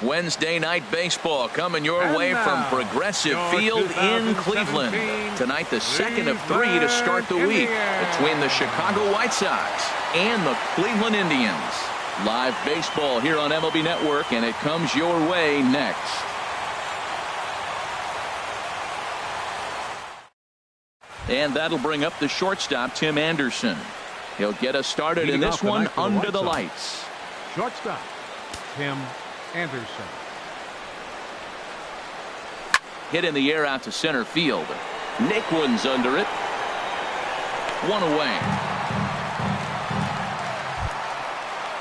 Wednesday night baseball coming your way from Progressive Field in Cleveland. Tonight, the second of three to start the week between the Chicago White Sox and the Cleveland Indians. Live baseball here on MLB Network, and it comes your way next. And that'll bring up the shortstop, Tim Anderson. He'll get us started in this one under the lights. Shortstop, Tim Anderson. Hit in the air out to center field. Naquin's under it. One away.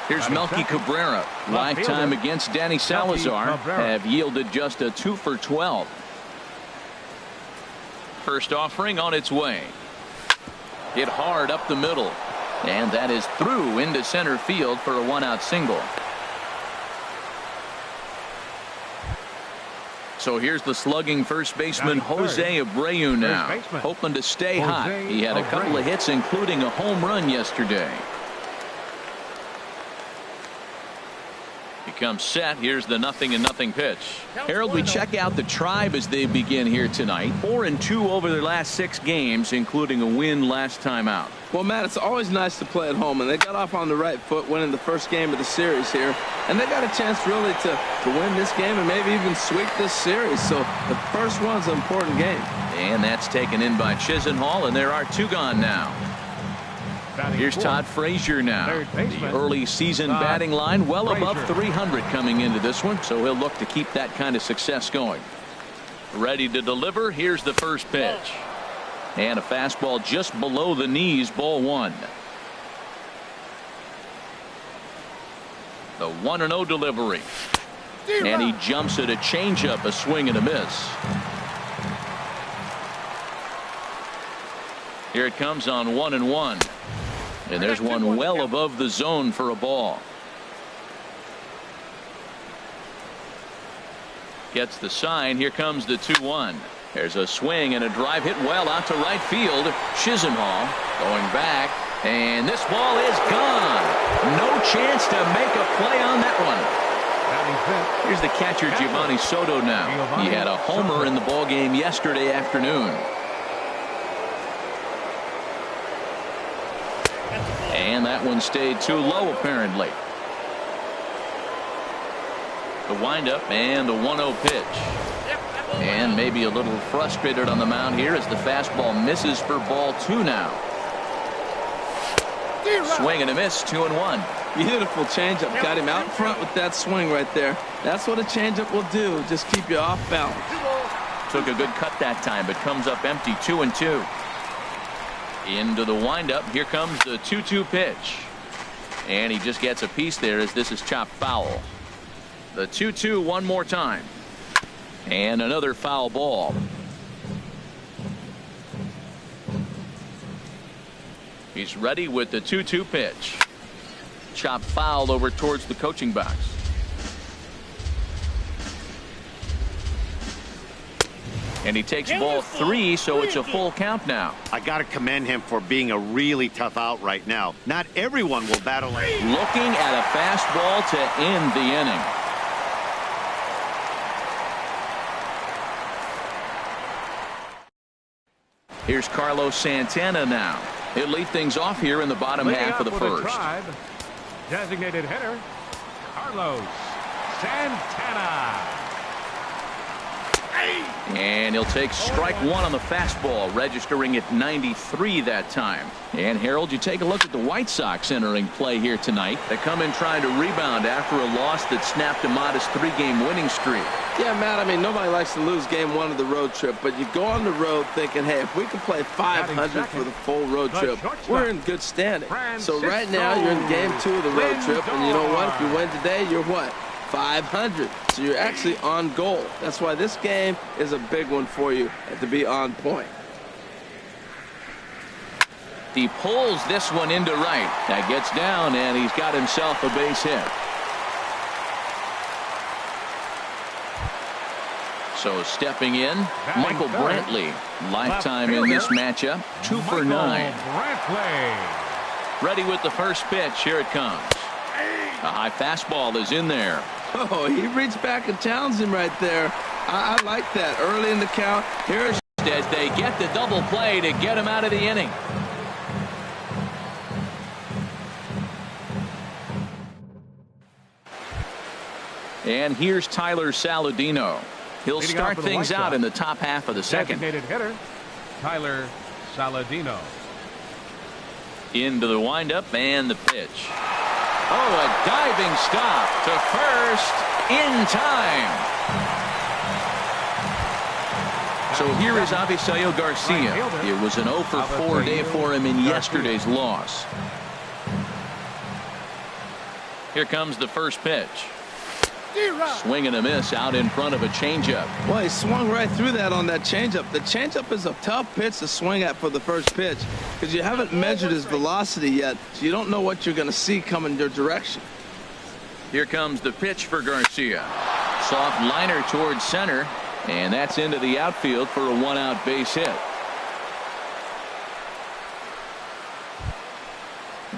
Here's Melky Cabrera. Lifetime against Danny Salazar have yielded just a 2 for 12. First offering on its way. Hit hard up the middle. And that is through into center field for a 1-out single. So here's the slugging first baseman Jose Abreu now, hoping to stay hot. He had a couple of hits, including a home run yesterday. He comes set. Here's the 0-0 pitch. Harold, we check out the Tribe as they begin here tonight. 4-2 over their last 6 games, including a win last time out. Well, Matt, it's always nice to play at home, and they got off on the right foot winning the first game of the series here, and they got a chance really to win this game and maybe even sweep this series. So the first one's an important game. And that's taken in by Chisenhall, and there are 2 gone now. Here's Todd Frazier now. The early season batting line well above 300 coming into this one, so he'll look to keep that kind of success going. Ready to deliver. Here's the first pitch. And a fastball just below the knees, ball 1. The 1-0 delivery. And he jumps at a changeup, a swing and a miss. Here it comes on 1-1. And there's one well above the zone for a ball. Gets the sign. Here comes the 2-1. There's a swing and a drive hit well out to right field. Chisenhall going back, and this ball is gone. No chance to make a play on that one. Here's the catcher, Giovanni Soto now. He had a homer in the ball game yesterday afternoon. And that one stayed too low, apparently. The windup and the 1-0 pitch. And maybe a little frustrated on the mound here as the fastball misses for ball 2 now. Swing and a miss, 2-1. Beautiful changeup. Got him out front with that swing right there. That's what a changeup will do. Just keep you off balance. Took a good cut that time, but comes up empty, 2-2. Into the windup. Here comes the 2-2 pitch. And he just gets a piece there as this is chopped foul. The 2-2 one more time. And another foul ball. He's ready with the 2-2 pitch. Chopped foul over towards the coaching box. And he takes ball 3, so it's a full count now. I got to commend him for being a really tough out right now. Not everyone will battle it. Looking at a fastball to end the inning. Here's Carlos Santana now. He'll lead things off here in the bottom half of the first. Designated hitter, Carlos Santana. And he'll take strike 1 on the fastball, registering at 93 that time. And Harold, you take a look at the White Sox entering play here tonight. They come in trying to rebound after a loss that snapped a modest 3-game winning streak. Yeah, Matt, I mean, nobody likes to lose game 1 of the road trip, but you go on the road thinking, hey, if we can play 500 for the full road trip, we're in good standing. So right now, you're in game 2 of the road trip, and you know what? If you win today, you're what? 500. So you're actually on goal. That's why this game is a big one for you to be on point. He pulls this one into right. That gets down, and he's got himself a base hit. So stepping in, Michael Brantley. Lifetime in this matchup, 2 for 9. Ready with the first pitch. Here it comes. A high fastball is in there. Oh, he reached back and challenged him right there. I like that. Early in the count. Here's as they get the double play to get him out of the inning. And here's Tyler Saladino. He'll start things out in the top half of the second. Designated hitter, Tyler Saladino. Into the windup and the pitch. Oh, a diving stop to first in time. So here is Avisail Garcia. It was an 0 for 4 day for him in yesterday's loss. Here comes the first pitch. Swing and a miss out in front of a changeup. Well, he swung right through that on that changeup. The changeup is a tough pitch to swing at for the first pitch because you haven't measured his velocity yet, so you don't know what you're going to see coming your direction. Here comes the pitch for Garcia. Soft liner towards center, and that's into the outfield for a 1-out base hit.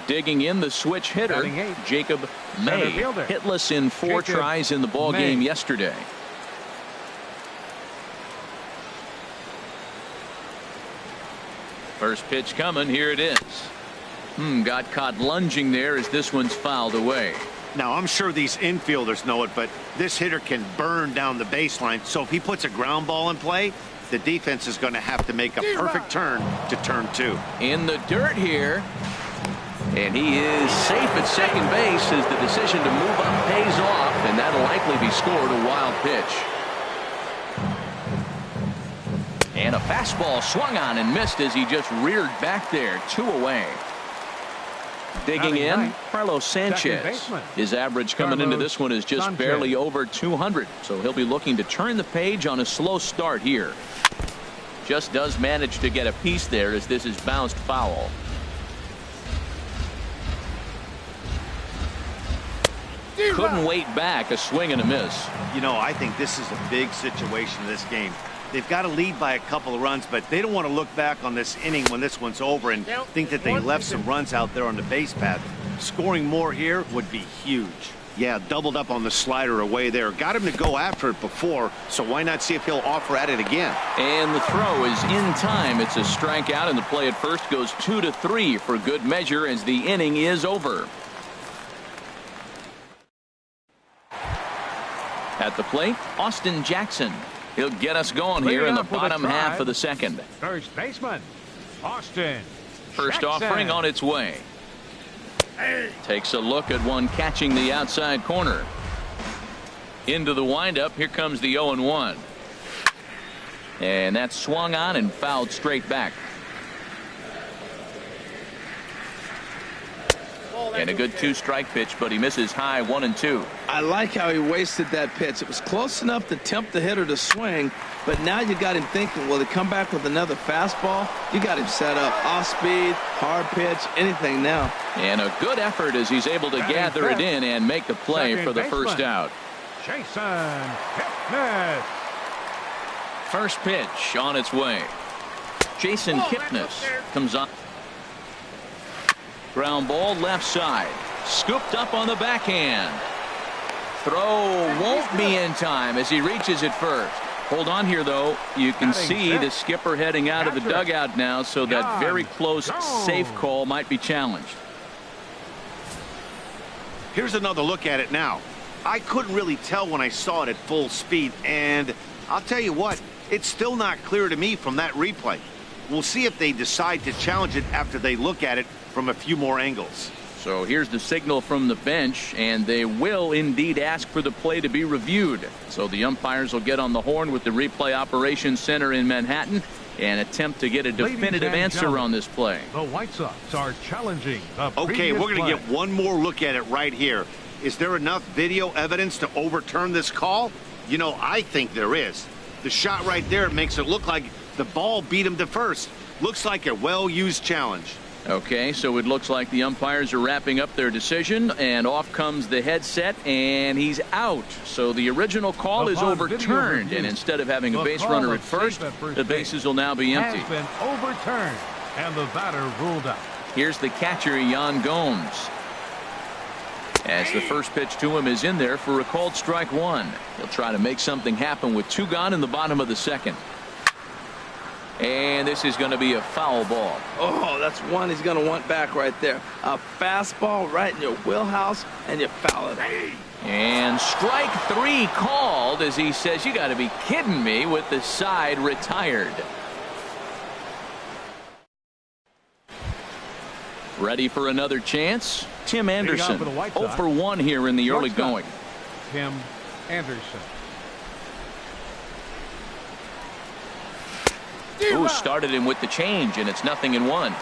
Digging in the switch hitter, Jacob May, hitless in 4 tries in the ball game yesterday. First pitch coming. Here it is. Got caught lunging there as this one's fouled away. Now, I'm sure these infielders know it, but this hitter can burn down the baseline. So if he puts a ground ball in play, the defense is going to have to make a perfect turn to turn 2. In the dirt here. And he is safe at second base as the decision to move up pays off, and that'll likely be scored. A wild pitch. And a fastball swung on and missed as he just reared back there. 2 away. Digging in, Carlos Sanchez. His average coming into this one is just barely over 200, so he'll be looking to turn the page on a slow start here. Just does manage to get a piece there as this is bounced foul. Couldn't wait back. A swing and a miss. You know, I think this is a big situation in this game. They've got to lead by a couple of runs, but they don't want to look back on this inning when this one's over and think that they left some runs out there on the base path. Scoring more here would be huge. Yeah, doubled up on the slider away there. Got him to go after it before, so why not see if he'll offer at it again? And the throw is in time. It's a strikeout, and the play at first goes 2-3 for good measure as the inning is over. At the plate, Austin Jackson. He'll get us going here in the bottom half of the second. First baseman, Austin First Jackson. offering on its way. Takes a look at one catching the outside corner. Into the windup. Here comes the 0-1. And that's swung on and fouled straight back. And a good 2-strike pitch, but he misses high 1-2. I like how he wasted that pitch. It was close enough to tempt the hitter to swing, but now you got him thinking, will he come back with another fastball? You got him set up. Off speed, hard pitch, anything now. And a good effort as he's able to gather it in and make the play for the first out. Jason Kipnis. First pitch on its way. Jason Kipnis comes on. Ground ball left side. Scooped up on the backhand. Throw won't be in time as he reaches it first. Hold on here, though. You can see the skipper heading out of the dugout now, so that very close safe call might be challenged. Here's another look at it now. I couldn't really tell when I saw it at full speed, and I'll tell you what, it's still not clear to me from that replay. We'll see if they decide to challenge it after they look at it from a few more angles. So here's the signal from the bench, and they will indeed ask for the play to be reviewed. So the umpires will get on the horn with the replay operations center in Manhattan and attempt to get a definitive answer on this play. The White Sox are challenging the Okay, we're going play. to get one more look at it right here. Is there enough video evidence to overturn this call? You know, I think there is. The shot right there, it makes it look like the ball beat him to first. Looks like a well-used challenge. Okay, so it looks like the umpires are wrapping up their decision, and off comes the headset, and he's out. So the original call is overturned, and instead of having a base runner at first, the bases will now be empty. Has been overturned, and the batter ruled out. Here's the catcher, Yan Gomes. As the first pitch to him is in there for a called strike one. He'll try to make something happen with two gone in the bottom of the second. And this is going to be a foul ball. Oh, that's one he's going to want back right there. A fastball right in your wheelhouse, and you foul it. And strike three called as he says, you got to be kidding me, with the side retired. Ready for another chance? Tim Anderson, 0 for 1 here in the early going. Tim Anderson. Who started him with the change, and it's 0-1.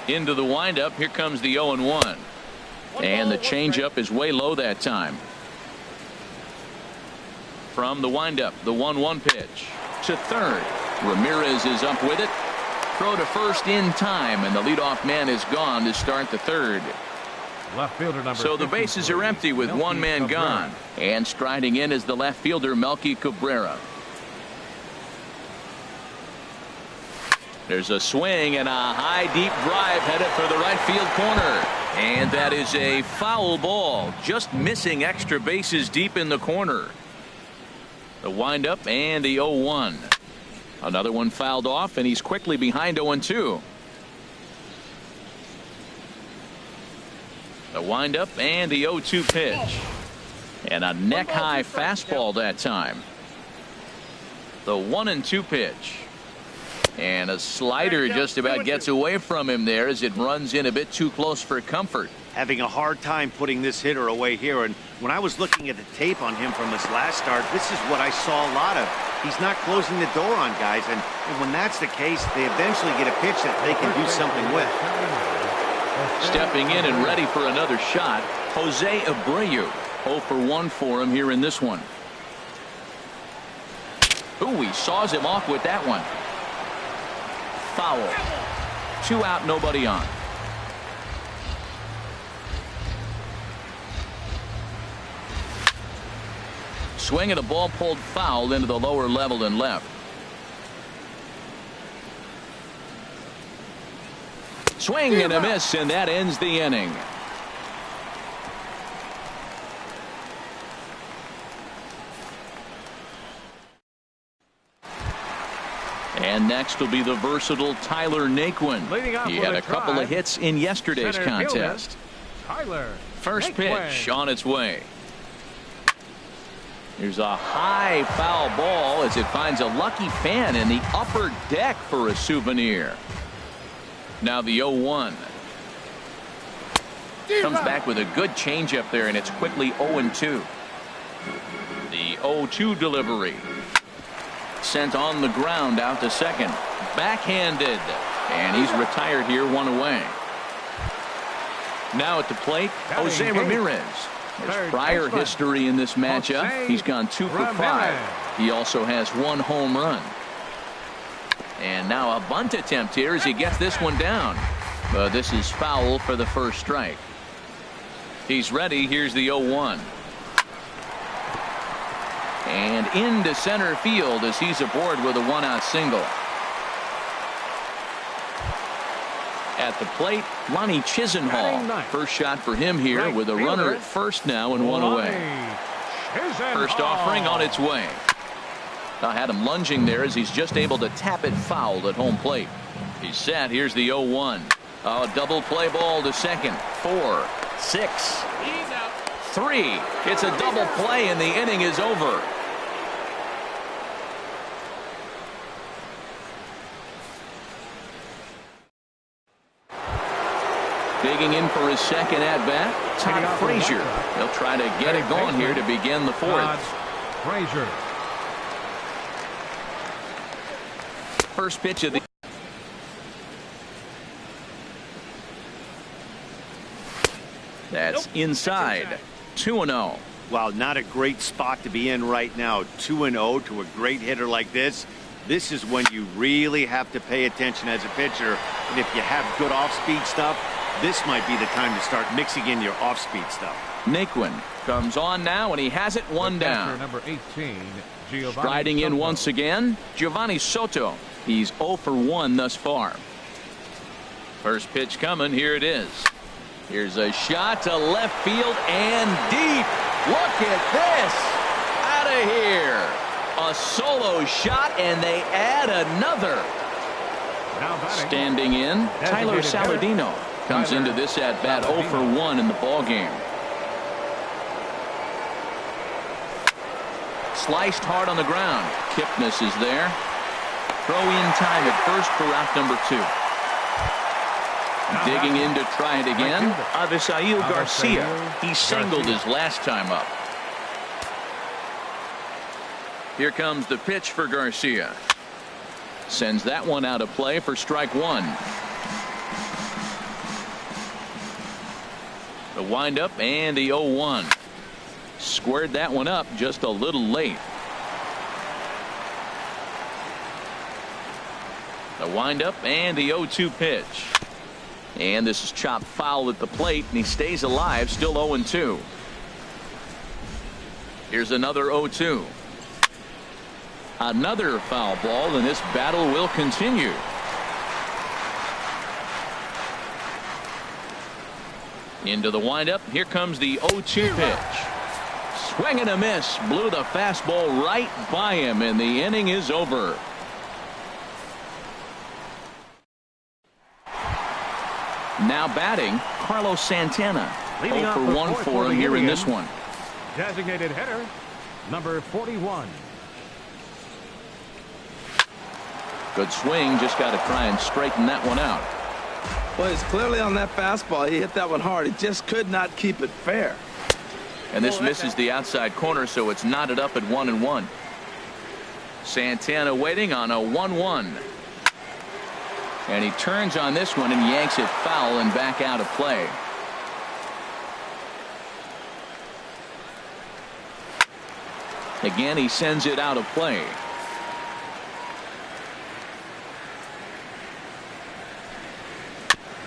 Into the windup. Here comes the 0-1. And the changeup is way low that time. From the windup, the 1-1 pitch to third. Ramirez is up with it. Throw to first in time, and the leadoff man is gone to start the third. Left fielder number so the bases are empty with one man gone. And striding in is the left fielder, Melky Cabrera. There's a swing and a high deep drive headed for the right field corner. And that is a foul ball, just missing extra bases deep in the corner. The windup and the 0-1. Another one fouled off, and he's quickly behind 0-2. The windup and the 0-2 pitch. And a neck high fastball that time. The 1-2 pitch. And a slider just about gets away from him there as it runs in a bit too close for comfort. Having a hard time putting this hitter away here. And when I was looking at the tape on him from his last start, this is what I saw a lot of. He's not closing the door on guys. And when that's the case, they eventually get a pitch that they can do something with. Stepping in and ready for another shot, Jose Abreu. 0 for 1 for him here in this one. Ooh, he saws him off with that one. Foul. 2 out, nobody on. Swing and a ball pulled foul into the lower level and left. Swing and a miss, and that ends the inning. And next will be the versatile Tyler Naquin. He had a couple of hits in yesterday's contest. First pitch on its way. Here's a high foul ball as it finds a lucky fan in the upper deck for a souvenir. Now the 0-1. Comes back with a good changeup there, and it's quickly 0-2. The 0-2 delivery. Sent on the ground out to second. Backhanded. And he's retired here, 1 away. Now at the plate, Jose Ramirez. There's prior history in this matchup. He's gone 2 for 5. He also has 1 home run. And now a bunt attempt here as he gets this one down. But this is foul for the first strike. He's ready. Here's the 0-1. And into center field as he's aboard with a 1-out single. At the plate, Lonnie Chisenhall. First shot for him here with a runner at first now and 1 away. First offering on its way. I had him lunging there as he's just able to tap it foul at home plate. He's set. Here's the 0-1. A double play ball to second. 4, 6, 3. It's a double play and the inning is over. Digging in for his second at bat, Todd Frazier. He'll try to get it going here to begin the 4th. Frazier. First pitch of the that's inside. 2-0. Wow, not a great spot to be in right now. 2-0 to a great hitter like this. This is when you really have to pay attention as a pitcher. And if you have good off-speed stuff, this might be the time to start mixing in your off-speed stuff. Naquin comes on now, and he has it 1 down. Number 18, Striding in once again, Giovanni Soto. He's 0 for 1 thus far. First pitch coming. Here it is. Here's a shot to left field and deep. Look at this. Out of here. A solo shot, and they add another. Standing in, Tyler Saladino comes into this at bat 0 for 1 in the ball game. Sliced hard on the ground. Kipnis is there. Throw in time at first for out number 2. Digging in to try it again, Avisail Garcia. He singled his last time up. Here comes the pitch for Garcia. Sends that one out of play for strike 1. The windup and the 0-1. Squared that one up just a little late. The windup and the 0-2 pitch. And this is chopped foul at the plate, and he stays alive, still 0-2. Here's another 0-2. Another foul ball, and this battle will continue. Into the windup. Here comes the 0-2 pitch. Swing and a miss. Blew the fastball right by him, and the inning is over. Now batting, Carlos Santana. 0 for 1 for him here in this one. Designated hitter, number 41. Good swing. Just got to try and straighten that one out. Well, he's clearly on that fastball. He hit that one hard. He just could not keep it fair. And this misses the outside corner, so it's knotted up at 1-1. Santana waiting on a 1-1. And he turns on this one and yanks it foul and back out of play. Again, he sends it out of play.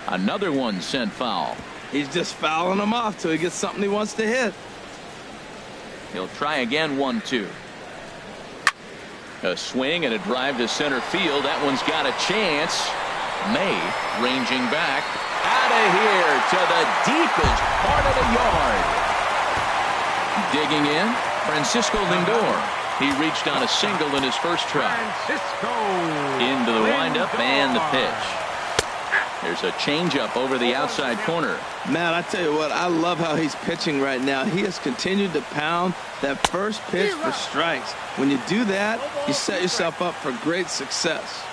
Another one sent foul. He's just fouling them off till he gets something he wants to hit. He'll try again. 1-2. A swing and a drive to center field. That one's got a chance. May ranging back out of here to the deepest part of the yard. Digging in, Francisco Lindor. He reached on a single in his first try. Into the windup and the pitch. There's a changeup over the outside corner. Man, I tell you what, I love how he's pitching right now. He has continued to pound that first pitch for strikes. When you do that, you set yourself up for great success.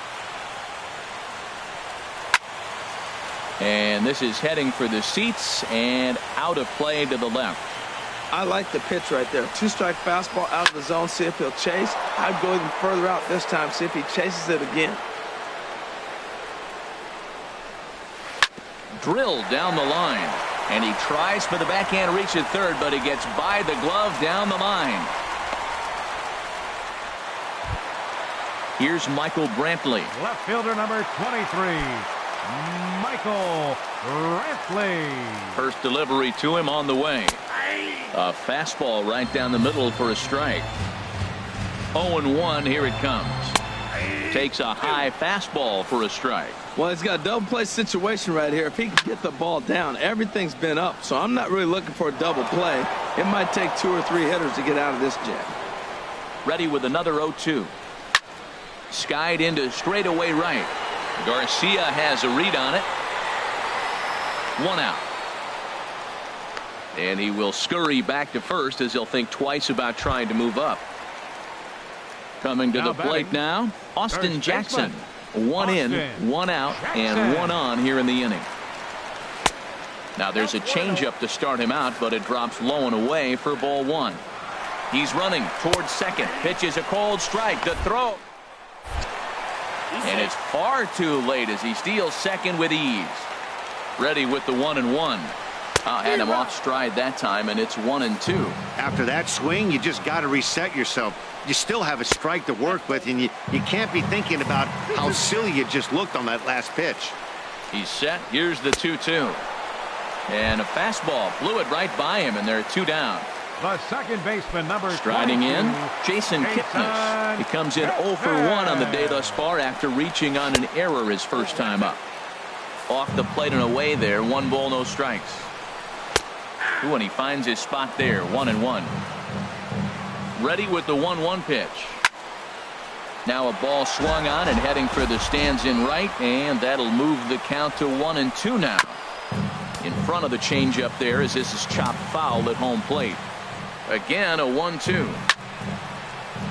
And this is heading for the seats and out of play to the left. I like the pitch right there. 2-strike fastball out of the zone. See if he'll chase. I'd go even further out this time. See if he chases it again. Drilled down the line. And he tries for the backhand reach at third, but he gets by the glove down the line. Here's Michael Brantley. Left fielder number 23. Michael Brantley. First delivery to him on the way. A fastball right down the middle for a strike. 0-1. Here it comes. Takes a high fastball for a strike. Well, he's got a double play situation right here. If he can get the ball down, everything's been up. So I'm not really looking for a double play. It might take 2 or 3 hitters to get out of this jam. Ready with another 0-2. Skied into straightaway right. Garcia has a read on it. 1 out. And he will scurry back to first as he'll think twice about trying to move up. Coming to the plate now, Austin Jackson. 1 in, 1 out, and 1 on here in the inning. Now there's a changeup to start him out, but it drops low and away for ball 1. He's running towards second. Pitches a cold strike. The throw. And it's far too late as he steals second with ease. Ready with the 1-1. Had him off stride that time, and it's 1-2. After that swing, you just got to reset yourself. You still have a strike to work with, and you can't be thinking about how silly you just looked on that last pitch. He's set. Here's the 2-2. And a fastball blew it right by him, and there are 2 down. The second baseman, number striding 22, in, Jason Kipnis. He comes in 0 for 1 on the day thus far after reaching on an error his first time up. Off the plate and away there. 1 ball, no strikes. Ooh, and he finds his spot there. 1-1. Ready with the 1-1 pitch. Now a ball swung on and heading for the stands in right, and that'll move the count to 1-2 now. In front of the changeup there as this is chopped foul at home plate. Again a 1-2.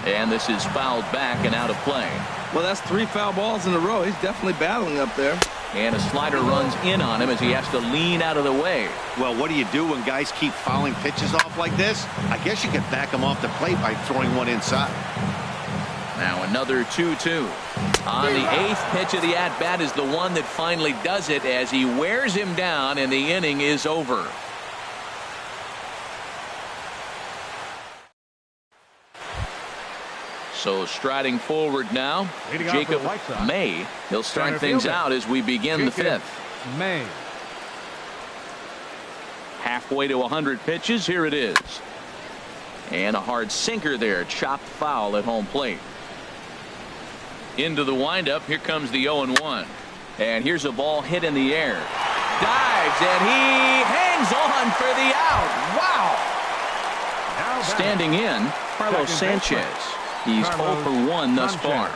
And this is fouled back and out of play. Well, that's 3 foul balls in a row. He's definitely battling up there. And a slider runs in on him as he has to lean out of the way. Well, what do you do when guys keep fouling pitches off like this? I guess you could back them off the plate by throwing one inside. Now another 2-2. On the 8th pitch of the at-bat is the one that finally does it as he wears him down and the inning is over. So striding forward now, Jacob May. He'll start things out as we begin the 5th. May. Halfway to 100 pitches. Here it is. And a hard sinker there. Chopped foul at home plate. Into the windup. Here comes the 0-1. And here's a ball hit in the air. Dives and he hangs on for the out. Wow. Standing in, Carlos Sanchez. He's 0 for 1 thus far.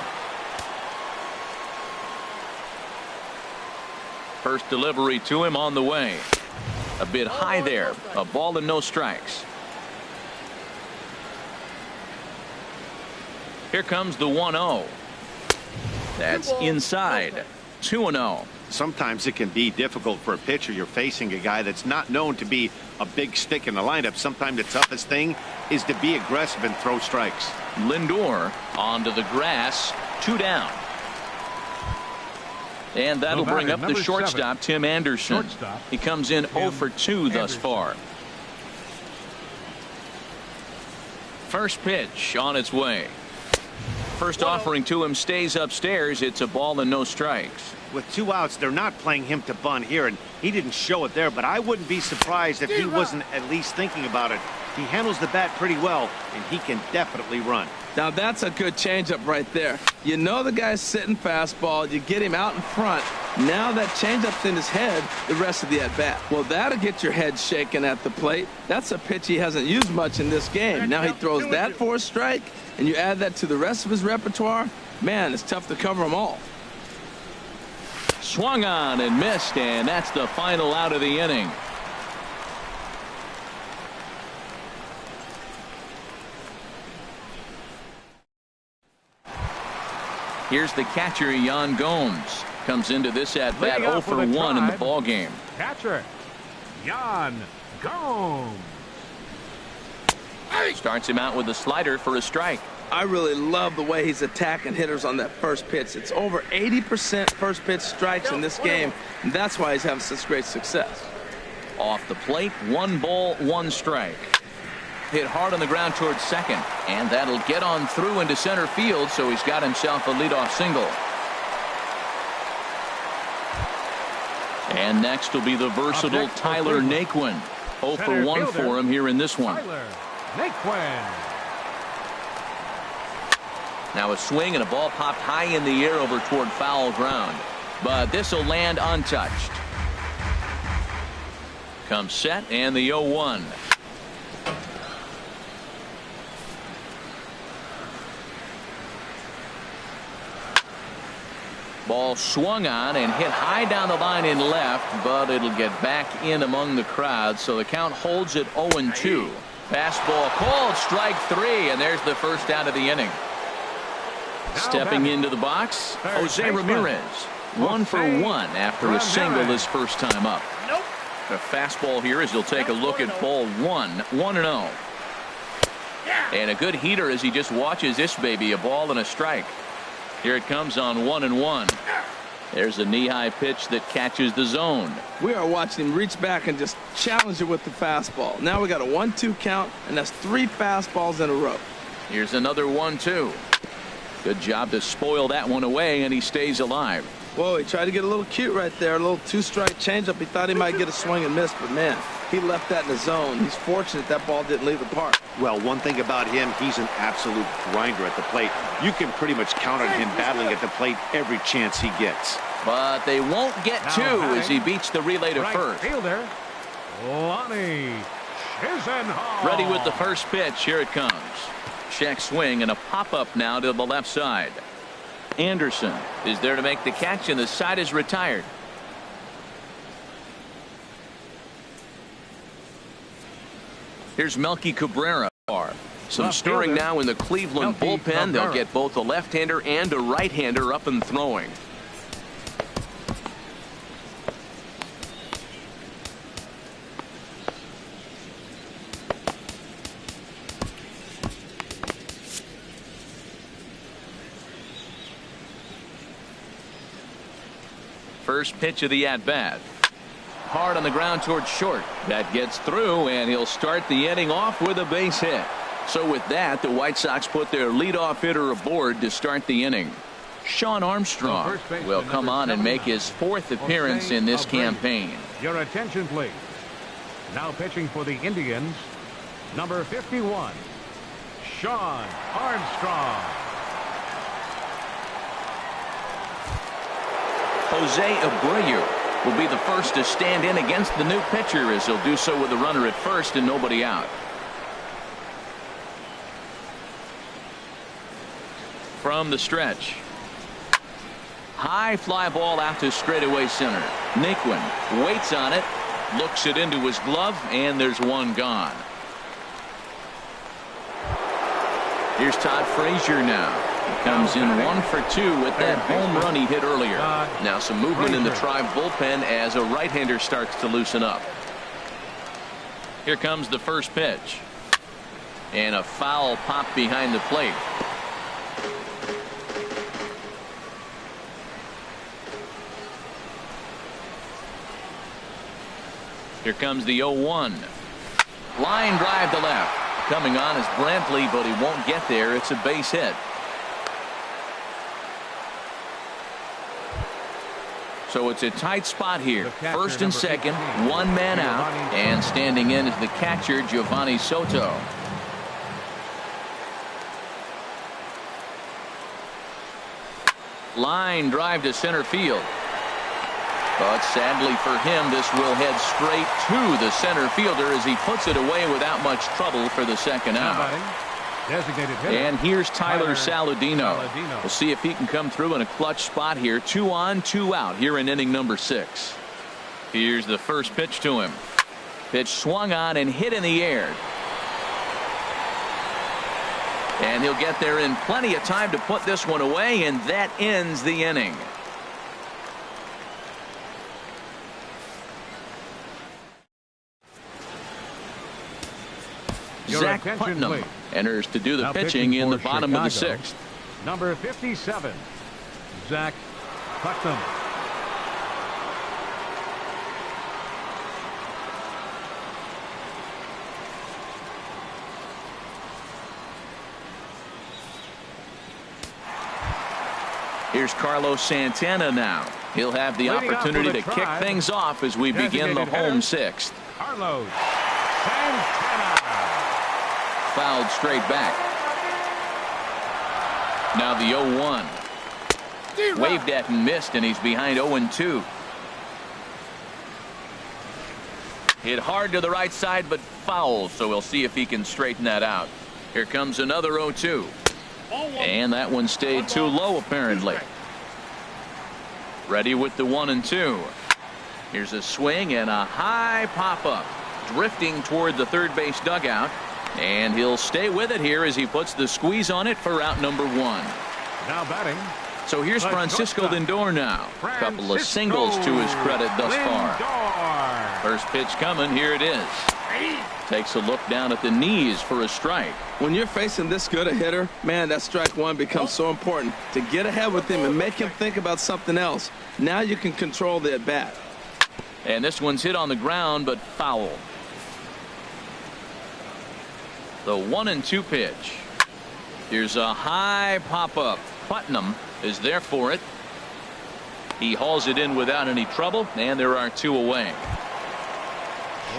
First delivery to him on the way. A bit high there. A ball and no strikes. Here comes the 1-0. That's inside. 2-0. Sometimes it can be difficult for a pitcher. You're facing a guy that's not known to be a big stick in the lineup. Sometimes the toughest thing is to be aggressive and throw strikes. Lindor onto the grass. 2 down. And that'll bring up the shortstop, Tim Anderson. He comes in 0 for 2 thus far. First pitch on its way. First offering to him stays upstairs. It's a ball and no strikes. With 2 outs, they're not playing him to bunt here, and he didn't show it there, but I wouldn't be surprised if he wasn't at least thinking about it. He handles the bat pretty well, and he can definitely run. Now that's a good changeup right there. You know the guy's sitting fastball. You get him out in front. Now that changeup's in his head the rest of the at-bat. Well, that'll get your head shaking at the plate. That's a pitch he hasn't used much in this game. Now he throws that for a strike, and you add that to the rest of his repertoire. Man, it's tough to cover them all. Swung on and missed, and that's the final out of the inning. Here's the catcher, Yan Gomes. Comes into this at bat 0 for 1 in the ball game. Catcher, Yan Gomes. Starts him out with a slider for a strike. I really love the way he's attacking hitters on that first pitch. It's over 80% first pitch strikes in this game, and that's why he's having such great success. Off the plate, 1 ball, 1 strike. Hit hard on the ground towards second, and that'll get on through into center field, so he's got himself a leadoff single. And next will be the versatile Tyler Naquin. 0 for 1 for him here in this one. Naquin. Now a swing and a ball popped high in the air over toward foul ground, but this will land untouched. Comes set and the 0-1. Ball swung on and hit high down the line in left, but it'll get back in among the crowd, so the count holds at 0-2. Fastball called, strike 3, and there's the first out of the inning. Stepping into the box, Jose Ramirez. 1 for 1 after a single his first time up. A fastball here as he'll take a look at ball 1. 1-0. And a good heater as he just watches this baby, a ball and a strike. Here it comes on 1-1. There's a knee-high pitch that catches the zone. We are watching him reach back and just challenge it with the fastball. Now we got a 1-2 count, and that's 3 fastballs in a row. Here's another 1-2. Good job to spoil that one away, and he stays alive. Whoa, he tried to get a little cute right there. A little 2-strike changeup. He thought he might get a swing and miss, but man, he left that in the zone. He's fortunate that ball didn't leave the park. Well, one thing about him, he's an absolute grinder at the plate. You can pretty much count on him battling at the plate every chance he gets. But they won't get two as he beats the relay to first. Fielder, Lonnie Chisenhall. Ready with the first pitch. Here it comes. Check swing and a pop-up now to the left side. Anderson is there to make the catch, and the side is retired. Here's Melky Cabrera. Some stirring now in the Cleveland bullpen. They'll get both a left-hander and a right-hander up and throwing. First pitch of the at-bat. Hard on the ground towards short. That gets through, and he'll start the inning off with a base hit. So with that, the White Sox put their leadoff hitter aboard to start the inning. Sean Armstrong will come on and make his fourth appearance in this campaign. Your attention, please. Now pitching for the Indians, number 51, Sean Armstrong. Jose Abreu will be the first to stand in against the new pitcher, as he'll do so with a runner at first and nobody out. From the stretch. High fly ball out to straightaway center. Naquin waits on it, looks it into his glove, and there's one gone. Here's Todd Frazier now. He comes in 1 for 2 with that home run he hit earlier. Now some movement in the Tribe bullpen as a right-hander starts to loosen up. Here comes the first pitch. And a foul pop behind the plate. Here comes the 0-1. Line drive to left. Coming on is Brantley, but he won't get there. It's a base hit. So it's a tight spot here. First and second, one man out, and standing in is the catcher, Giovanni Soto. Line drive to center field. But sadly for him, this will head straight to the center fielder as he puts it away without much trouble for the second out. And here's Tyler Saladino. We'll see if he can come through in a clutch spot here. 2 on, 2 out here in inning number 6. Here's the first pitch to him. Pitch swung on and hit in the air. And he'll get there in plenty of time to put this one away, and that ends the inning. Zach Putnam enters to do the pitching in the bottom of the 6th. Number 57, Zach Putnam. Here's Carlos Santana now. He'll have the opportunity to kick things off as we begin the home 6th. Carlos Santana. Fouled straight back. Now the 0-1. Waved at and missed, and he's behind 0-2. Hit hard to the right side, but foul, so we'll see if he can straighten that out. Here comes another 0-2. And that one stayed too low, apparently. Ready with the 1-2. Here's a swing and a high pop-up. Drifting toward the third base dugout. And he'll stay with it here as he puts the squeeze on it for out number 1. Now batting. So here's Francisco Lindor now. A couple of singles to his credit thus far. First pitch coming. Here it is. Takes a look down at the knees for a strike. When you're facing this good a hitter, man, that strike one becomes so important to get ahead with him and make him think about something else. Now you can control the at bat. And this one's hit on the ground, but foul. The 1-2 pitch. Here's a high pop-up. Putnam is there for it. He hauls it in without any trouble, and there are 2 away.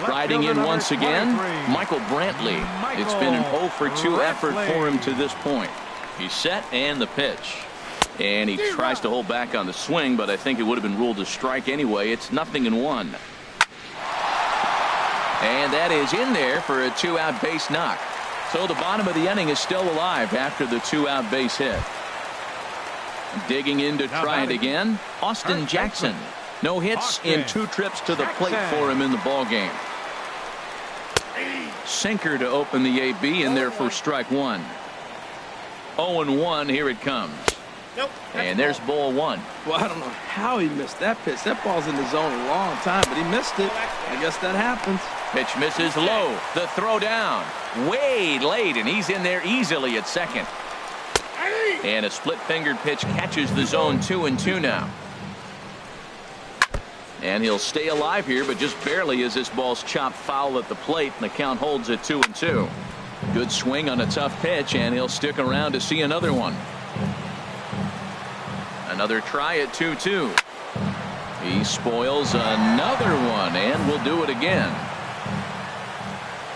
Riding in once again, Michael Brantley. It's been an 0 for 2 effort for him to this point. He's set, and the pitch. And he tries to hold back on the swing, but I think it would have been ruled a strike anyway. It's 0-1. And that is in there for a 2-out base knock. So the bottom of the inning is still alive after the 2-out base hit. Digging in to try it again, Austin Jackson. No hits in 2 trips to the plate for him in the ball game. Sinker to open the AB in there for strike 1. 0-1. Here it comes. And there's ball 1. Well, I don't know how he missed that pitch. That ball's in the zone a long time, but he missed it. I guess that happens. Pitch misses low. The throw down way late, and he's in there easily at second. And a split-fingered pitch catches the zone. 2-2 now. And he'll stay alive here, but just barely as this ball's chopped foul at the plate, and the count holds at 2-2. Good swing on a tough pitch, and he'll stick around to see another one. Another try at 2-2. He spoils another one, and will do it again.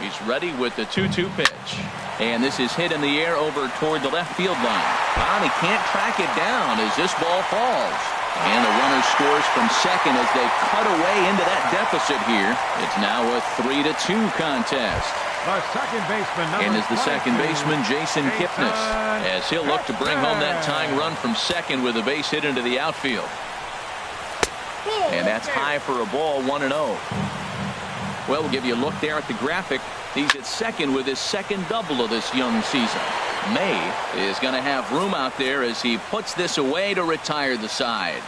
He's ready with the 2-2 pitch. And this is hit in the air over toward the left field line. And he can't track it down as this ball falls. And the runner scores from second as they cut away into that deficit here. It's now a 3-2 contest. The second baseman, and is the second baseman Jason Kipnis, as he'll look to bring home that tying run from second with a base hit into the outfield. And that's high for a ball. 1-0. Well, we'll give you a look there at the graphic. He's at second with his second double of this young season. May is going to have room out there as he puts this away to retire the side.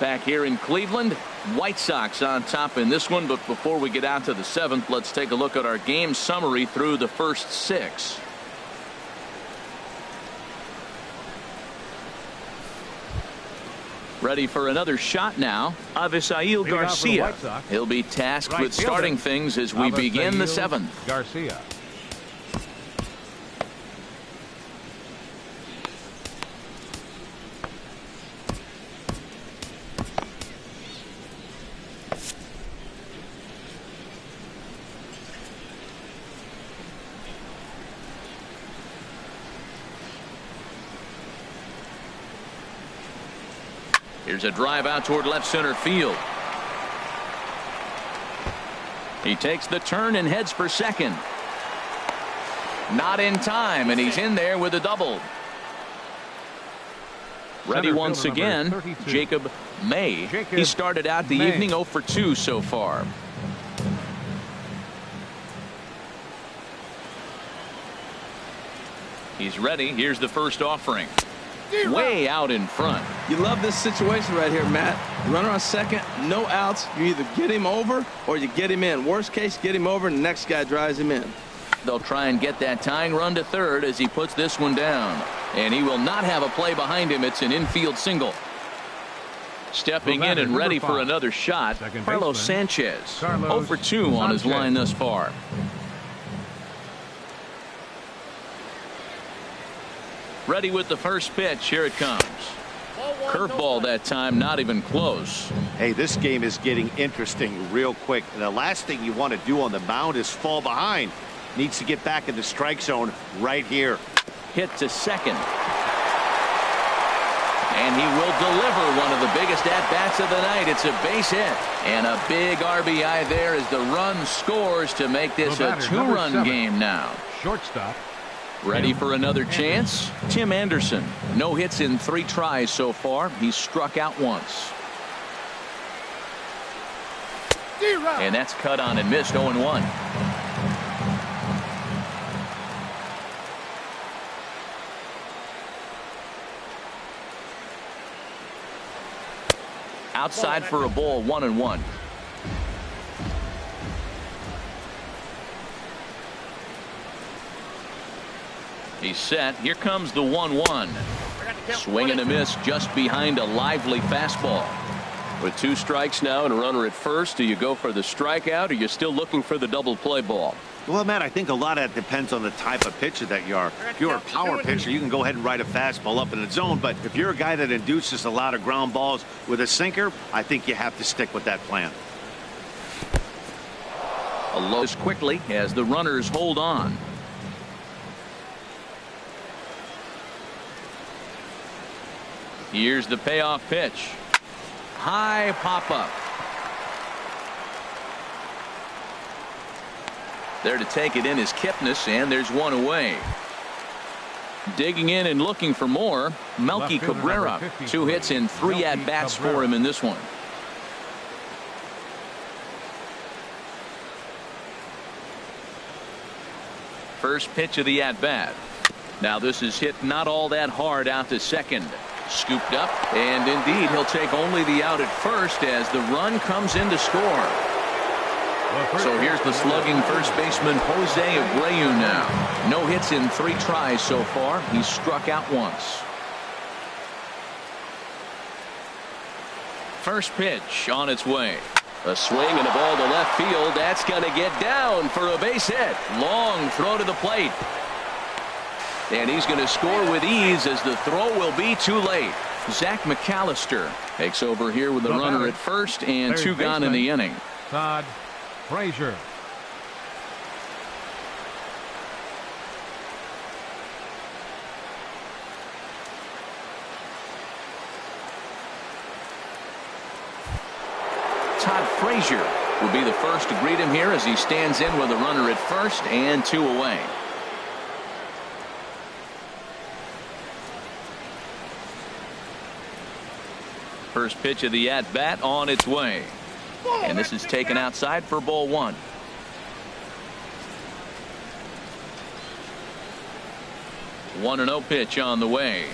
Back here in Cleveland, White Sox on top in this one. But before we get out to the 7th, let's take a look at our game summary through the first 6. Ready for another shot now, Avisail Garcia. He'll be tasked with starting things as we begin the 7th. Garcia. Here's a drive out toward left center field. He takes the turn and heads for second. Not in time, and he's in there with a double. Ready once again, Jacob May. He started out the evening 0 for 2 so far. He's ready. Here's the first offering. Way out in front. You love this situation right here, Matt. Runner on second, no outs. You either get him over or you get him in. Worst case, get him over and the next guy drives him in. They'll try and get that tying run to third as he puts this one down. And he will not have a play behind him. It's an infield single. Stepping in and ready for another shot, Carlos Sanchez. 0 for 2 on his line thus far. Ready with the first pitch. Here it comes. Curveball that time, not even close. Hey, this game is getting interesting real quick. And the last thing you want to do on the mound is fall behind. Needs to get back in the strike zone right here. Hit to second. And he will deliver one of the biggest at-bats of the night. It's a base hit. And a big RBI there as the run scores to make this a 2-run game now. Shortstop. Ready for another chance? Tim Anderson. No hits in 3 tries so far. He's struck out once. And that's cut on and missed. 0-1. Outside for a ball. 1-1. He's set. Here comes the 1-1. Swing and a miss just behind a lively fastball. With 2 strikes now and a runner at first, do you go for the strikeout or are you still looking for the double play ball? Well, Matt, I think a lot of that depends on the type of pitcher that you are. If you're a power pitcher, you can go ahead and ride a fastball up in the zone. But if you're a guy that induces a lot of ground balls with a sinker, I think you have to stick with that plan. A low quickly as the runners hold on. Here's the payoff pitch. High pop up. There to take it in is Kipnis, and there's one away. Digging in and looking for more, Melky Cabrera. 2 hits and 3 at-bats for him in this one. First pitch of the at-bat. Now this is hit not all that hard out to second. Scooped up, and indeed he'll take only the out at first as the run comes in to score. So here's the slugging first baseman Jose Abreu now. No hits in 3 tries so far. He's struck out once. First pitch on its way. A swing and a ball to left field. That's going to get down for a base hit. Long throw to the plate. And he's going to score with ease as the throw will be too late. Zach McAllister takes over here with the runner at first and 2 gone in the inning. Todd Frazier. Todd Frazier will be the first to greet him here as he stands in with a runner at first and 2 away. First pitch of the at-bat on its way. And this is taken outside for ball 1. One and 0 pitch on the way.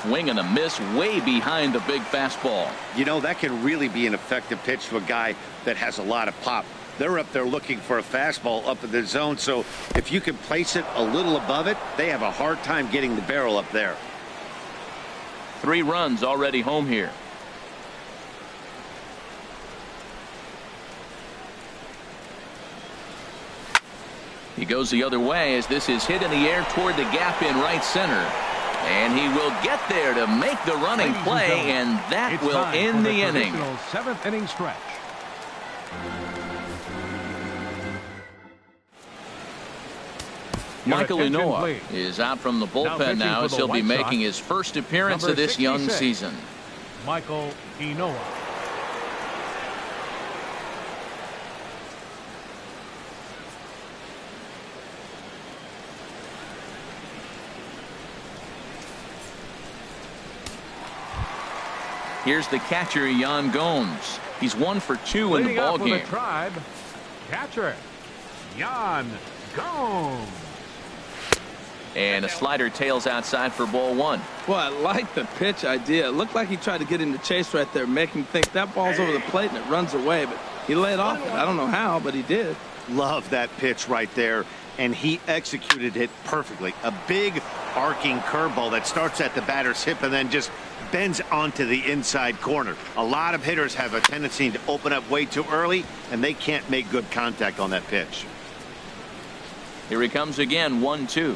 Swing and a miss way behind the big fastball. You know, that can really be an effective pitch to a guy that has a lot of pop. They're up there looking for a fastball up in the zone, so if you can place it a little above it, they have a hard time getting the barrel up there. 3 runs already home here. He goes the other way as this is hit in the air toward the gap in right center. And he will get there to make the running play, and that will end the inning. 7th inning stretch. Michael Inoa is out from the bullpen now as he'll be making his first appearance of this young season. Michael Inoa. Here's the catcher, Yan Gomes. He's 1 for 2 in the ball game. The Tribe, catcher Yan Gomes. And a slider tails outside for ball 1. Well, I like the pitch idea. It looked like he tried to get in the chase right there, make him think that ball's over the plate and it runs away, but he laid off it. I don't know how, but he did. Love that pitch right there, and he executed it perfectly. A big arcing curveball that starts at the batter's hip and then just bends onto the inside corner. A lot of hitters have a tendency to open up way too early, and they can't make good contact on that pitch. Here he comes again, 1-2.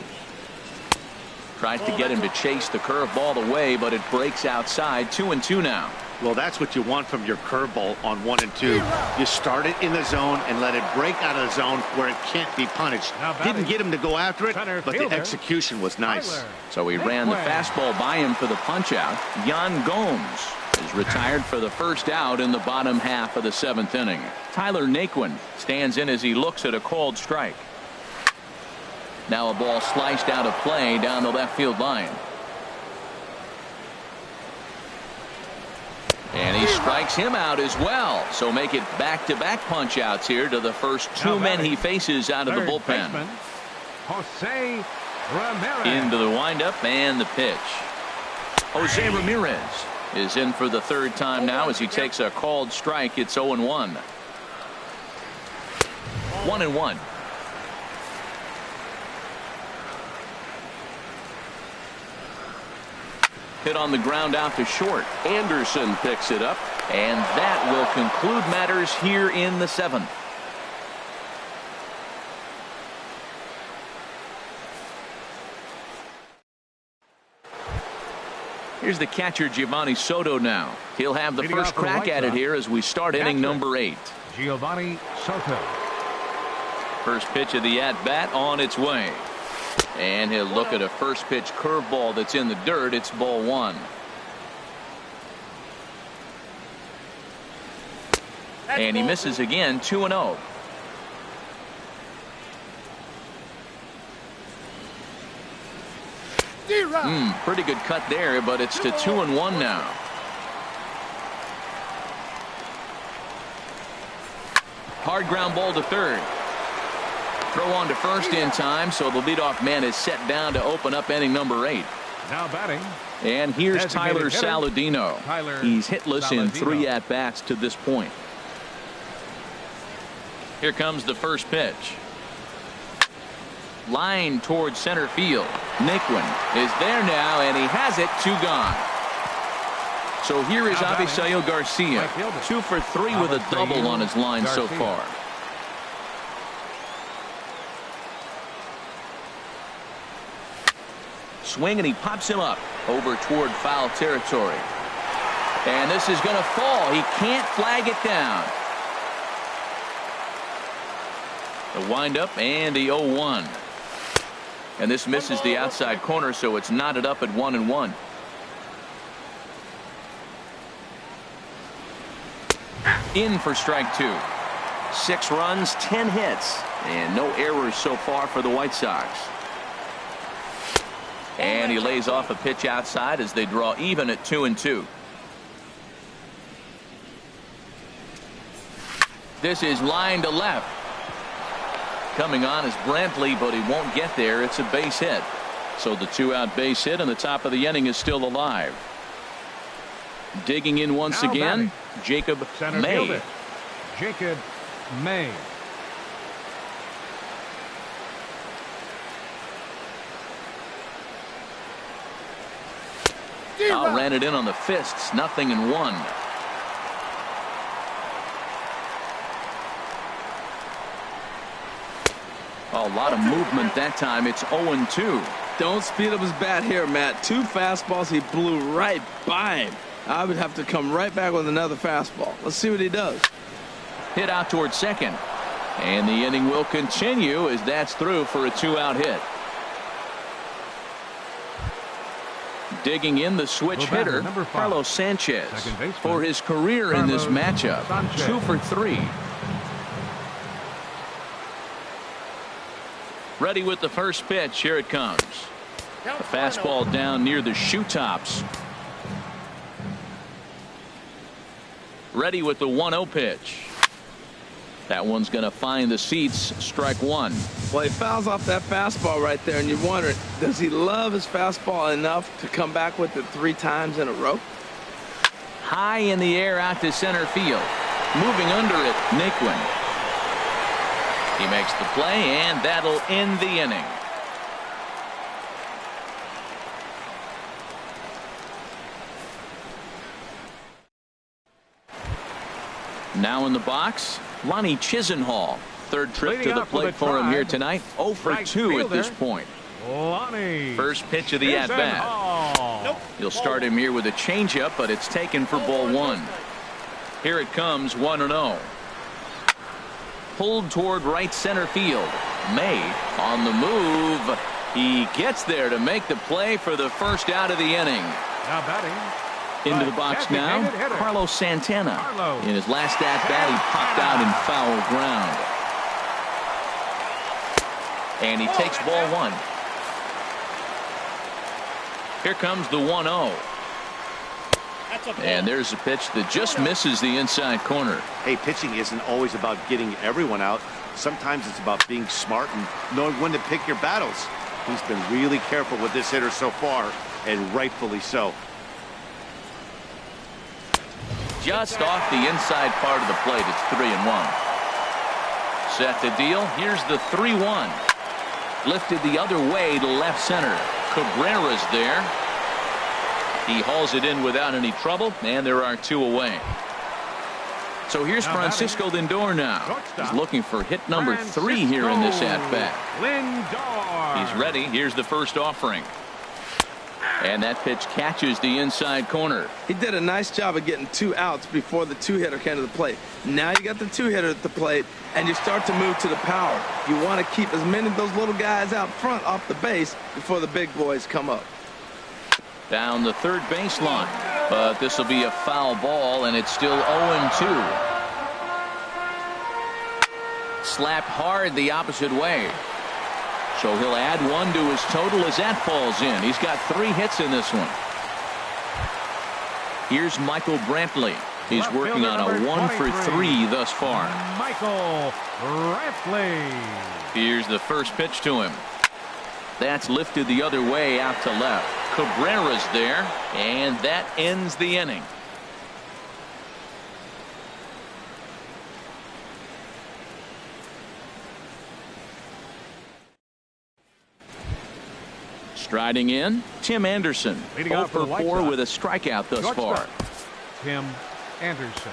Tries to get him to chase the curveball away, but it breaks outside. 2-2 now. Well, that's what you want from your curveball on 1 and 2. You start it in the zone and let it break out of the zone where it can't be punished. Didn't get him to go after it, but the execution was nice. So he ran the fastball by him for the punch out. Yan Gomes is retired for the first out in the bottom half of the 7th inning. Tyler Naquin stands in as he looks at a called strike. Now a ball sliced out of play down the left field line. And he strikes him out as well. So make it back-to-back punch outs here to the first 2 men he faces out of the bullpen. Jose Ramirez. Into the windup and the pitch. Jose Ramirez is in for the 3rd time now as he takes a called strike. It's 0-1. 1-1. Hit on the ground out to short. Anderson picks it up, and that will conclude matters here in the 7th. Here's the catcher, Giovanni Soto now. He'll have the first crack at it here as we start inning number 8. Giovanni Soto. First pitch of the at-bat on its way. And he'll look at a first pitch curveball that's in the dirt. It's ball one. And he misses again, 2-0. Pretty good cut there, but it's to 2-1 now. Hard ground ball to third. Throw on to first in time, so the leadoff man is set down to open up inning number 8. Now batting. And here's Tyler Saladino. He's hitless in 3 at-bats to this point. Here comes the first pitch. Line towards center field. Naquin is there now, and he has it. 2 gone. So here is Avisail Garcia, 2 for 3 with a double on his line so far. Swing, and he pops him up over toward foul territory. And this is going to fall. He can't flag it down. The windup and the 0-1. And this misses the outside corner, so it's knotted up at 1-1. In for strike 2. 6 runs, 10 hits, and no errors so far for the White Sox. And he lays off a pitch outside as they draw even at 2-2. This is line to left. Coming on is Brantley, but he won't get there. It's a base hit. So the 2-out base hit, and the top of the inning is still alive. Digging in once again, Jacob May. Jacob May. Ran it in on the fists. 0-1. A lot of movement that time. It's 0-2. Don't speed up his bat here, Matt. 2 fastballs he blew right by him. I would have to come right back with another fastball. Let's see what he does. Hit out towards second. And the inning will continue as that's through for a 2-out hit. Digging in the switch hitter, Carlos Sanchez, for his career in this matchup. 2 for 3. Ready with the first pitch. Here it comes. A fastball down near the shoe tops. Ready with the 1-0 pitch. That one's going to find the seats. Strike 1. Well, he fouls off that fastball right there, and you wonder, does he love his fastball enough to come back with it 3 times in a row? High in the air out to center field. Moving under it, Naquin. He makes the play, and that'll end the inning. Now in the box, Lonnie Chisenhall. Third trip to the plate for him here tonight. 0 for 2 at this point. First pitch of the at-bat. You'll start him here with a changeup, but it's taken for ball 1. Here it comes, 1-0. Pulled toward right center field. May on the move. He gets there to make the play for the first out of the inning. Now batting. Into the box now, Carlos Santana. In his last at-bat, he popped out in foul ground. And he takes ball 1. Here comes the 1-0. And there's a pitch that just misses the inside corner. Hey, pitching isn't always about getting everyone out. Sometimes it's about being smart and knowing when to pick your battles. He's been really careful with this hitter so far, and rightfully so. Just off the inside part of the plate. It's 3-1. Set to deal. Here's the 3-1. Lifted the other way to left center. Cabrera's there. He hauls it in without any trouble, and there are 2 away. So here's Francisco Lindor now. He's looking for hit number 3 here in this at-bat. He's ready. Here's the first offering. And that pitch catches the inside corner. He did a nice job of getting 2 outs before the 2-hitter came to the plate. Now you got the 2-hitter at the plate, and you start to move to the power. You want to keep as many of those little guys out front off the base before the big boys come up. Down the third baseline, but this will be a foul ball, and it's still 0-2. Slapped hard the opposite way. So he'll add 1 to his total as that falls in. He's got 3 hits in this one. Here's Michael Brantley. He's working on a 1 for 3 thus far. Michael Brantley. Here's the first pitch to him. That's lifted the other way out to left. Cabrera's there, and that ends the inning. Striding in, Tim Anderson. 0 for 4 with a strikeout thus far. Tim Anderson.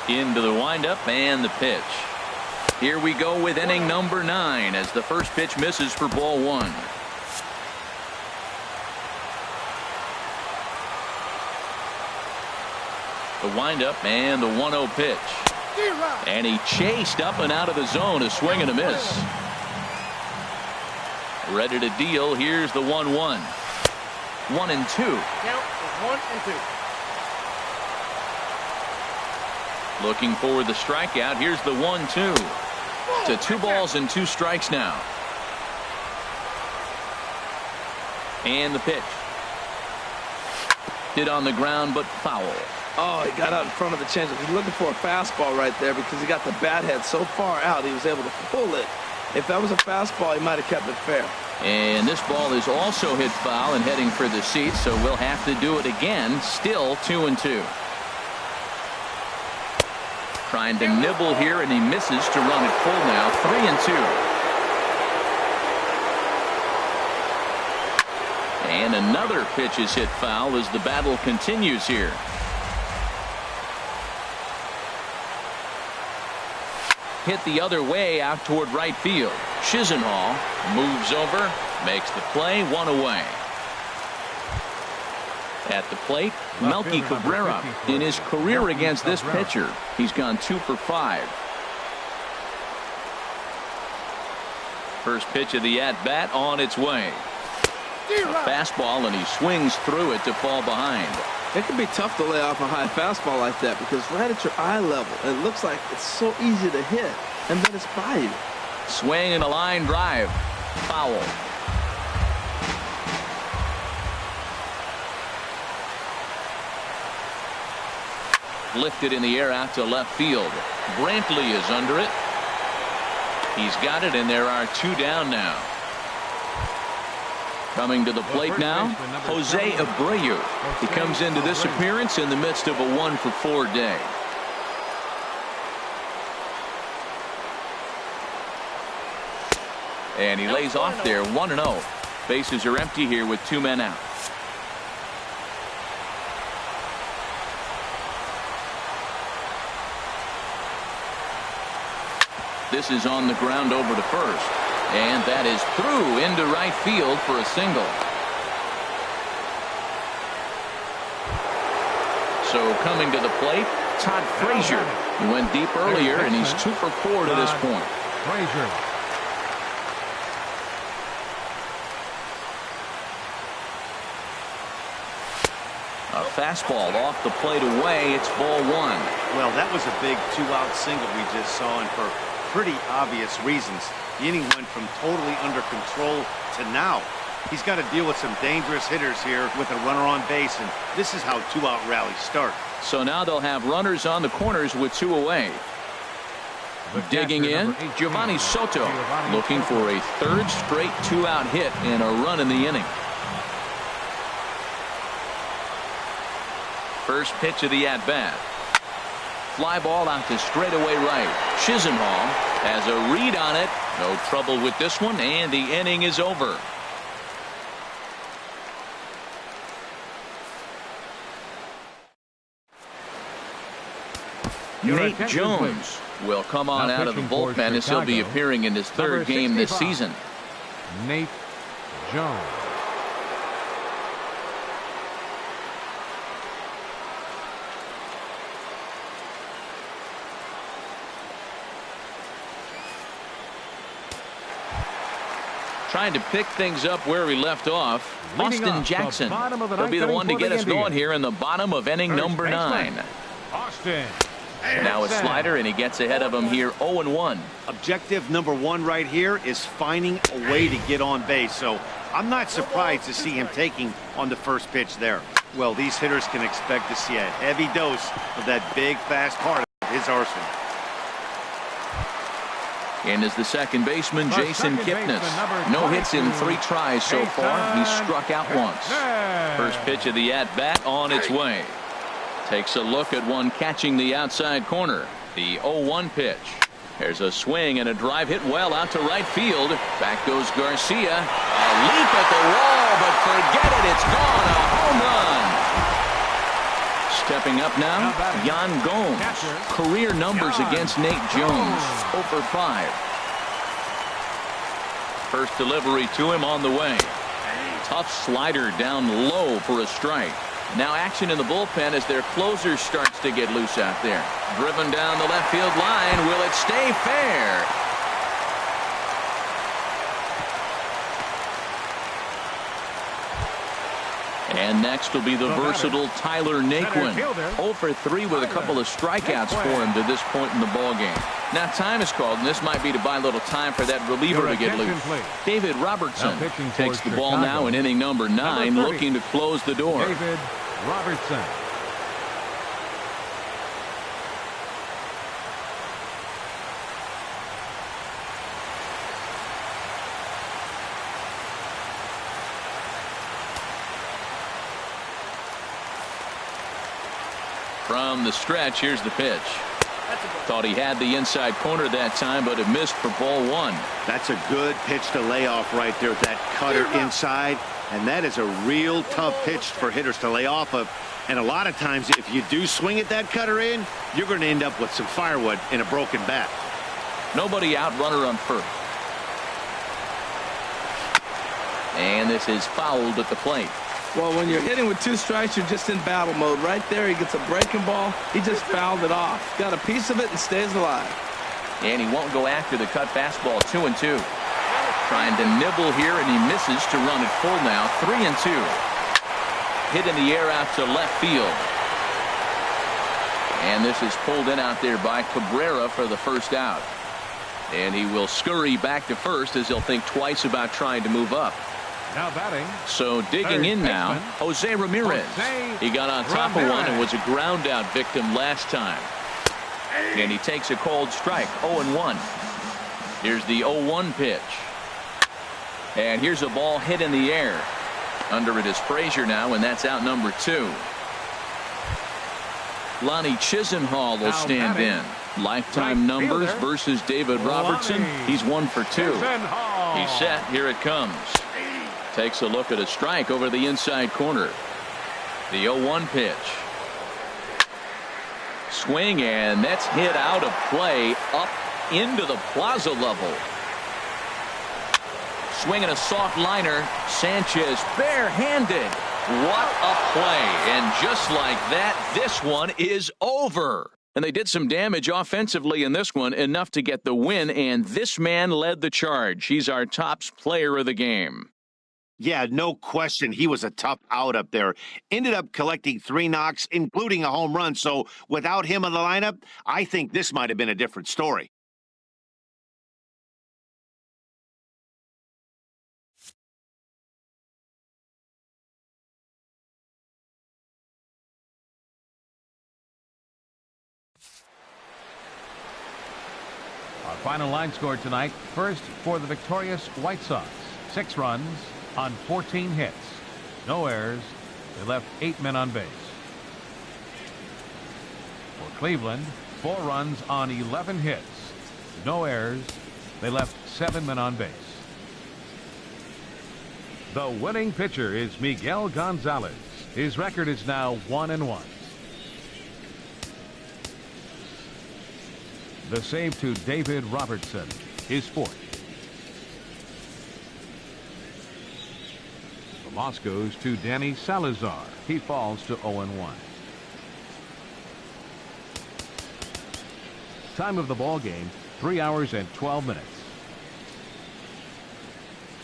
Into the windup and the pitch. Here we go with inning number 9 as the first pitch misses for ball 1. The windup and the 1-0 pitch. And he chased up and out of the zone, a swing and a miss. Ready to deal. Here's the 1-1. 1-2. Count is 1-2. Looking for the strikeout. Here's the 1-2. To 2 balls and 2 strikes now. And the pitch. Hit on the ground, but foul. Oh, he got out in front of the changeup. He's looking for a fastball right there because he got the bat head so far out he was able to pull it. If that was a fastball, he might have kept it fair. And this ball is also hit foul and heading for the seats, so we'll have to do it again. Still 2-2. Trying to nibble here, and he misses to run it full now. 3-2. And another pitch is hit foul as the battle continues here. Hit the other way out toward right field. Chisenhall moves over, makes the play, 1 away. At the plate, Melky Cabrera. In his career against this pitcher, he's gone 2 for 5. First pitch of the at-bat on its way. A fastball, and he swings through it to fall behind. It can be tough to lay off a high fastball like that because right at your eye level, it looks like it's so easy to hit, and then it's by you. Swing and a line drive. Foul. Lifted in the air out to left field. Brantley is under it. He's got it, and there are 2 down now. Coming to the plate now, Jose Abreu. He comes into this appearance in the midst of a 1 for 4 day. And he lays off there, 1-0. Bases are empty here with 2 men out. This is on the ground over to first. And that is through into right field for a single. So coming to the plate, Todd Frazier. He went deep earlier, and he's 2 for 4 to this point. Frazier. A fastball off the plate away. It's ball 1. Well, that was a big 2-out single we just saw, and for pretty obvious reasons. The inning went from totally under control to now. He's got to deal with some dangerous hitters here with a runner on base, and this is how 2-out rallies start. So now they'll have runners on the corners with 2 away. Digging in, Giovanni Soto, looking for a 3rd straight 2-out hit and a run in the inning. First pitch of the at-bat. Fly ball out to straightaway right. Chisenhall has a read on it. No trouble with this one, and the inning is over. Nate Jones will come on out of the bullpen as he'll be appearing in his third game this season. Nate Jones. Trying to pick things up where we left off. Austin Jackson. He'll be the one to get us going here in the bottom of inning number 9. Austin. Now a slider, and he gets ahead of him here 0-1. Objective number 1 right here is finding a way to get on base. So I'm not surprised to see him taking on the first pitch there. Well, these hitters can expect to see a heavy dose of that big, fast part of his arsenal. And is the second baseman, Jason Kipnis. No hits in 3 tries so far. He's struck out once. First pitch of the at-bat on its way. Takes a look at one catching the outside corner. The 0-1 pitch. There's a swing and a drive hit well out to right field. Back goes Garcia. A leap at the wall, but forget it. It's gone. A home run. Stepping up now, Yan Gomes. Career numbers against Nate Jones. 0 for 5. First delivery to him on the way. Tough slider down low for a strike. Now action in the bullpen as their closer starts to get loose out there. Driven down the left field line. Will it stay fair? And next will be the versatile Tyler Naquin. 0 for 3 with a couple of strikeouts for him to this point in the ballgame. Now time is called, and this might be to buy a little time for that reliever to get loose. David Robertson takes the ball now in inning number 9, looking to close the door. David Robertson. From the stretch, here's the pitch. Thought he had the inside corner that time, but it missed for ball 1. That's a good pitch to lay off right there. That cutter inside, and that is a real tough pitch for hitters to lay off of. And a lot of times, if you do swing at that cutter in, you're going to end up with some firewood in a broken bat. Nobody out, runner on first. And this is fouled at the plate. Well, when you're hitting with 2 strikes, you're just in battle mode. Right there, he gets a breaking ball. He just fouled it off. Got a piece of it and stays alive. And he won't go after the cut fastball. 2-2. Trying to nibble here, and he misses to run it full now. 3-2. Hit in the air out to left field. And this is pulled in out there by Cabrera for the first out. And he will scurry back to first as he'll think twice about trying to move up. Now batting. So digging in now, Jose Ramirez. He got on top of one and was a ground out victim last time. And he takes a cold strike. 0-1. Here's the 0-1 pitch. And here's a ball hit in the air. Under it is Frazier now, and that's out number 2. Lonnie Chisenhall will stand in. Lifetime numbers versus David Robertson. He's 1 for 2. He's set. Here it comes. Takes a look at a strike over the inside corner. The 0-1 pitch. Swing, and that's hit out of play up into the plaza level. Swinging a soft liner. Sanchez barehanded. What a play. And just like that, this one is over. And they did some damage offensively in this one, enough to get the win, and this man led the charge. He's our top player of the game. Yeah, no question. He was a tough out up there. Ended up collecting 3 knocks, including a home run. So without him in the lineup, I think this might have been a different story. Our final line score tonight. First for the victorious White Sox. 6 runs on 14 hits. No errors. They left 8 men on base. For Cleveland, 4 runs on 11 hits. No errors. They left 7 men on base. The winning pitcher is Miguel Gonzalez. His record is now 1-1. The save to David Robertson, his fourth. The loss goes to Danny Salazar. He falls to 0-1. Time of the ball game, 3 hours and 12 minutes.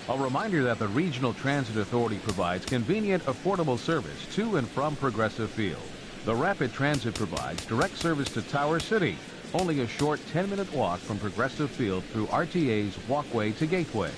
A reminder that the Regional Transit Authority provides convenient, affordable service to and from Progressive Field. The Rapid Transit provides direct service to Tower City, only a short 10-minute walk from Progressive Field through RTA's Walkway to Gateway.